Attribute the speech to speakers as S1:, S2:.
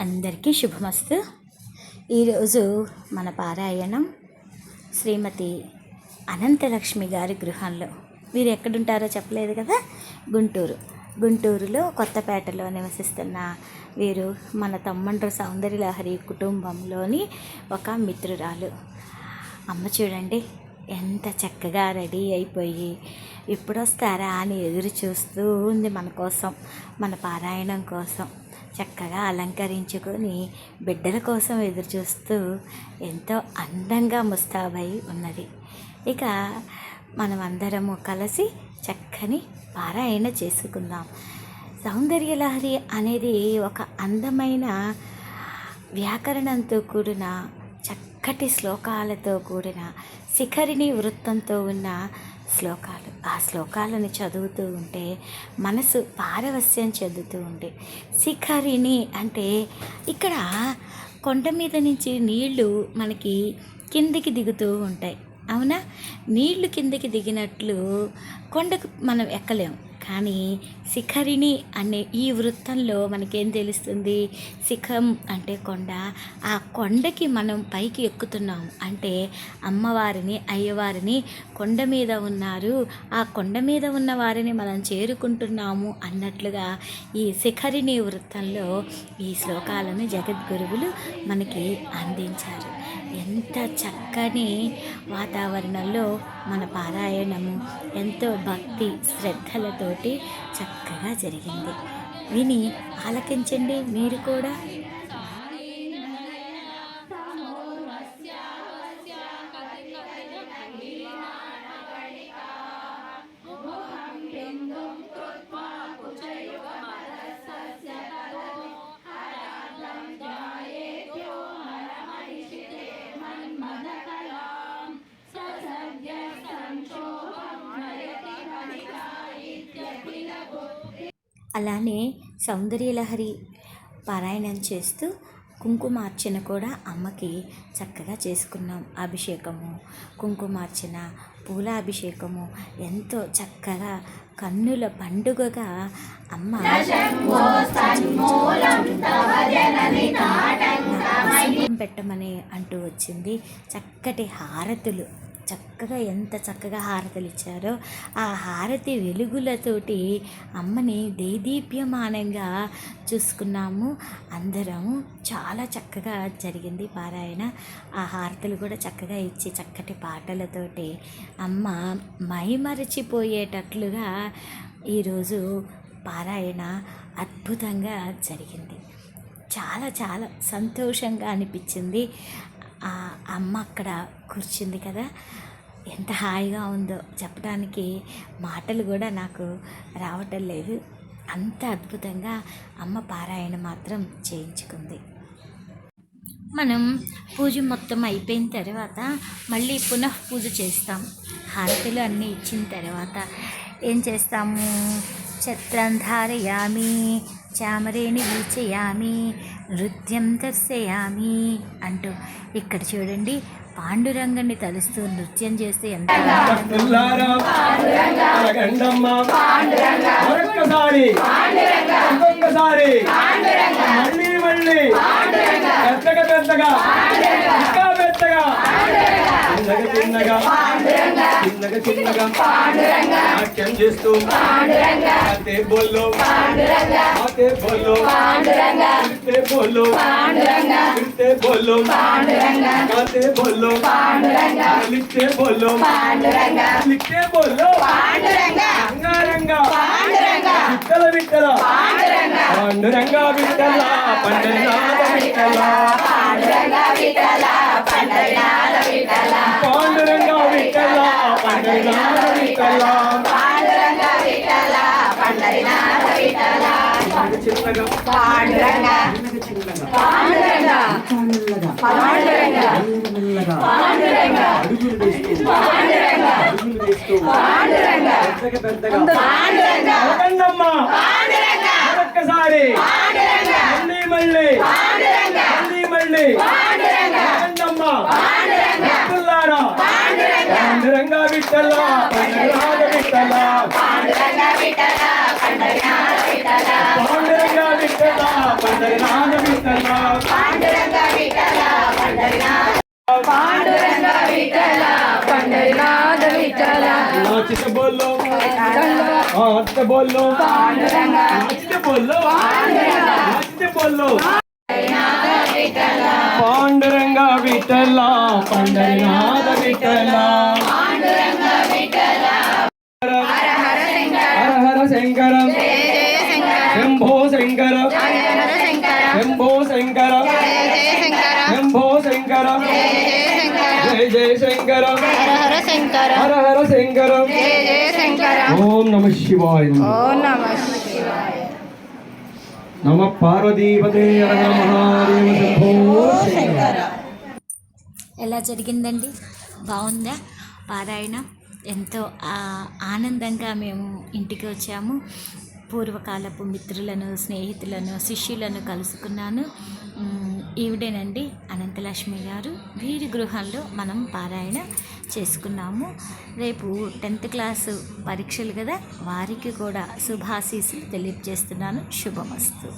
S1: అందరికీ శుభమస్తు. ఈరోజు మన పారాయణం శ్రీమతి అనంతలక్ష్మి గారి గృహంలో. వీరు ఎక్కడుంటారో చెప్పలేదు కదా. గుంటూరులో కొత్తపేటలో నివసిస్తున్న వీరు మన తమ్మండ్రు సౌందర్యలహరి కుటుంబంలోని ఒక మిత్రురాలు. అమ్మ చూడండి ఎంత చక్కగా రెడీ అయిపోయి ఎప్పుడొస్తారా అని ఎదురు చూస్తూ ఉంది మన కోసం, మన పారాయణం కోసం. చక్కగా అలంకరించుకొని బిడ్డల కోసం ఎదురు చూస్తూ ఎంతో అందంగా ముస్తాబై ఉన్నది. ఇక మనమందరము కలిసి చక్కని పారాయణ చేసుకుందాం. సౌందర్యలహరి అనేది ఒక అందమైన వ్యాకరణంతో కూడిన చక్కటి శ్లోకాలతో కూడిన శిఖరిణి వృత్తంతో ఉన్న శ్లోకాలు. ఆ శ్లోకాలను చదువుతూ ఉంటే మనసు పారవస్యం చెందుతూ ఉంటే, శిఖరిణి అంటే ఇక్కడ కొండ మీద నుంచి నీళ్లు మనకి కిందికి దిగుతూ ఉంటాయి. అవునా? నీళ్లు కిందికి దిగినట్లు కొండకు మనం ఎక్కలేం. కానీ శిఖరిణి అనే ఈ వృత్తంలో మనకేం తెలుస్తుంది? శిఖం అంటే కొండ. ఆ కొండకి మనం పైకి ఎక్కుతున్నాం అంటే అమ్మవారిని, అయ్యవారిని కొండ మీద ఉన్నారు, ఆ కొండ మీద ఉన్న వారిని మనం చేరుకుంటున్నాము అన్నట్లుగా ఈ శిఖరిణి వృత్తంలో ఈ శ్లోకాలను జగద్గురువులు మనకి అందించారు. ఎంత చక్కని వాతావరణంలో మన పారాయణము ఎంతో భక్తి శ్రద్ధలతోటి చక్కగా జరిగింది. విని ఆలకించండి మీరు కూడా. అలానే సౌందర్యలహరి పారాయణం చేస్తూ కుంకుమార్చన కూడా అమ్మకి చక్కగా చేసుకున్నాం. అభిషేకము, కుంకుమార్చన, పూలాభిషేకము ఎంతో చక్కగా కన్నుల పండుగగా అమ్మ పెట్టమని అంటూ వచ్చింది. చక్కటి హారతులు, చక్కగా ఎంత చక్కగా హారతులు ఇచ్చారో ఆ హారతి వెలుగులతోటి అమ్మని దేదీప్యమానంగా చూసుకున్నాము అందరము. చాలా చక్కగా జరిగింది పారాయణ. ఆ హారతులు కూడా చక్కగా ఇచ్చి చక్కటి పాటలతోటి అమ్మ మైమరచిపోయేటట్లుగా ఈరోజు పారాయణ అద్భుతంగా జరిగింది. చాలా చాలా సంతోషంగా అనిపించింది. ఆ అమ్మ అక్కడ కూర్చుంది కదా, ఎంత హాయిగా ఉందో చెప్పడానికి మాటలు కూడా నాకు రావటం లేదు. అంత అద్భుతంగా అమ్మ పారాయణ మాత్రం చేయించుకుంది. మనం పూజ మొత్తం అయిపోయిన తర్వాత మళ్ళీ పునః పూజ చేస్తాం. హారతులు అన్నీ ఇచ్చిన తర్వాత ఏం చేస్తాము? ఛత్రం ధారయామి, చామరేణి వీచయామి, నృత్యం దర్శయామి అంటూ ఇక్కడ చూడండి పాండురంగని తలుస్తూ నృత్యం చేస్తే ఎంత
S2: నాట్యం చేస్తూ బోల్లో బోల్లో బోల్లో బోల్లో बोलो लिखते बोलो लिखते बोलो रंगा विठ्ठल विठ्ठल पांडुरंगा विठ्ठल पंढरीनाथ विठ्ठल पांडुरंगा विठ्ठल पंढरीनाथ विठ्ठल पांडुरंगा विठ्ठल पंढरीनाथ विठ्ठल पांडुरंगा विठ्ठल पंढरीनाथ विठ्ठल చిన్నగా పాండురంగా పాండురంగా పాండురంగా పాండురంగా అడుగులు వేస్తూ పాండురంగా అడుగులు వేస్తూ పాండురంగా పెద్దగా పాండురంగా కందమ్మ పాండురంగా ఒక్కసారి పాండురంగా మళ్ళీ పాండురంగా మళ్ళీ పాండురంగా కందమ్మ పాండురంగా పుల్లారా పాండురంగా పాండురంగా విఠల పండరీనాథ విఠల పాండురంగా విఠల పండరీనాథ విఠల పాండురంగా విఠల పండరీనాథ విఠల
S3: పాండురంగ విఠల పాండురంగ విఠల పండరినాథ విఠల
S2: नाचते बोलो नाचते बोलो
S3: పాండురంగ
S2: नाचते बोलो नाचते बोलो
S3: విఠల
S2: पांडुरंग विठल पंढरीनाथ विठल
S3: పాండురంగ విఠల హర హర శంకర
S2: हर हर शंकर
S3: జయ జయ శంకర
S2: शंभो शंकर
S3: హర హర శంకర
S2: शंभो शंकर
S3: జయ జయ శంకర
S2: शंभो शंकर
S3: జయ జయ శంకర
S2: जय जय शंकर
S3: హర హర శంకర
S2: हर हर शंकर
S3: జయ జయ శంకర
S2: ओम नमः शिवाय
S3: ఓం నమః శివాయ
S2: नमः पार्वतीपते हर हर महादेव शंभो शंकर
S1: ఎలా జరిగిందండి? బాగుందా పారాయణ? ఎంతో ఆనందంగా మేము ఇంటికి వచ్చాము. పూర్వకాలపు మిత్రులను, స్నేహితులను, శిష్యులను కలుసుకున్నాను. ఈవిడేనండి అనంతలక్ష్మి గారు. వీరి గృహంలో మనం పారాయణ చేసుకున్నాము. రేపు 10th క్లాసు పరీక్షలు కదా, వారికి కూడా శుభాశీస్సులు తెలియజేస్తున్నాను. శుభమస్తు.